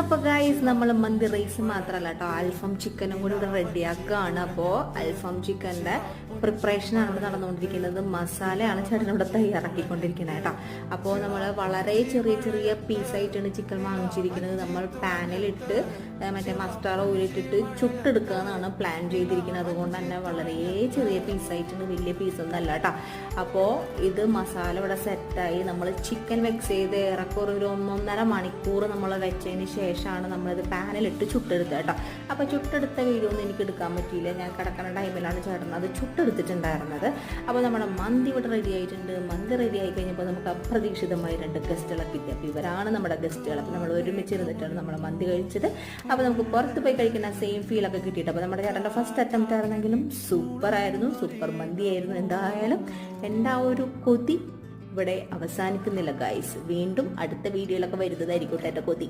അപ്പോൾ ഗൈസ് നമ്മൾ മന്തി റൈസ് മാത്രമല്ല കേട്ടോ, അൽഫാം ചിക്കനും കൂടി ഇവിടെ റെഡിയാക്കുകയാണ്. അപ്പോൾ അൽഫാം ചിക്കൻ്റെ പ്രിപ്പറേഷനാണ് ഇവിടെ നടന്നുകൊണ്ടിരിക്കുന്നത്. മസാലയാണ് ചേട്ടൻ ഇവിടെ തയ്യാറാക്കിക്കൊണ്ടിരിക്കുന്നത് കേട്ടോ. അപ്പോൾ നമ്മൾ വളരെ ചെറിയ ചെറിയ പീസായിട്ടാണ് ചിക്കൻ വാങ്ങിച്ചിരിക്കുന്നത്. നമ്മൾ പാനിലിട്ട് മറ്റേ മസ്റ്റാർഡ് ഓയിലിട്ടിട്ട് ചുട്ടെടുക്കുക എന്നാണ് പ്ലാൻ ചെയ്തിരിക്കുന്നത്. അതുകൊണ്ട് തന്നെ വളരെ ചെറിയ പീസായിട്ടാണ്, വലിയ പീസൊന്നും അല്ല കേട്ടോ. അപ്പോൾ ഇത് മസാല ഇവിടെ സെറ്റായി. നമ്മൾ ചിക്കൻ മിക്സ് ചെയ്ത് ഏറെക്കുറെ ഒരു 1.5 മണിക്കൂർ നമ്മൾ വെച്ചതിന് ശേഷമാണ് നമ്മളിത് പാനിലിട്ട് ചുട്ടെടുക്കുക കേട്ടോ. അപ്പോൾ ചുട്ടെടുത്ത വീഡിയോ ഒന്നും എനിക്ക് എടുക്കാൻ പറ്റിയില്ല, ഞാൻ കിടക്കുന്ന ടൈമിലാണ് ചേട്ടൻ അത് ചുട്ടെടുത്തിട്ടുണ്ടായിരുന്നത്. അപ്പോൾ നമ്മുടെ മന്തി ഇവിടെ റെഡി ആയിട്ടുണ്ട്. മന്തി റെഡി ആയി കഴിഞ്ഞപ്പോൾ നമുക്ക് അപ്രതീക്ഷിതമായി 2 ഗസ്റ്റുകളൊക്കെ കിട്ടി. അപ്പോൾ ഇവരാണ് നമ്മുടെ ഗസ്റ്റുകൾ. അപ്പോൾ നമ്മൾ ഒരുമിച്ചിരുന്നിട്ടാണ് നമ്മൾ മന്തി കഴിച്ചത്. അപ്പോൾ നമുക്ക് പുറത്ത് പോയി കഴിക്കുന്ന സെയിം ഫീലൊക്കെ കിട്ടിയിട്ട്, അപ്പോൾ നമ്മുടെ ചേട്ടൻ്റെ ഫസ്റ്റ് അറ്റംപ്റ്റ് ആയിരുന്നെങ്കിലും സൂപ്പറായിരുന്നു, സൂപ്പർ മന്തി ആയിരുന്നു. എന്തായാലും എൻ്റെ ആ ഒരു കൊതി ഇവിടെ അവസാനിക്കുന്നില്ല ഗൈസ്. വീണ്ടും അടുത്ത വീഡിയോയിലൊക്കെ വരുന്നതായിരിക്കും എൻ്റെ കൊതി.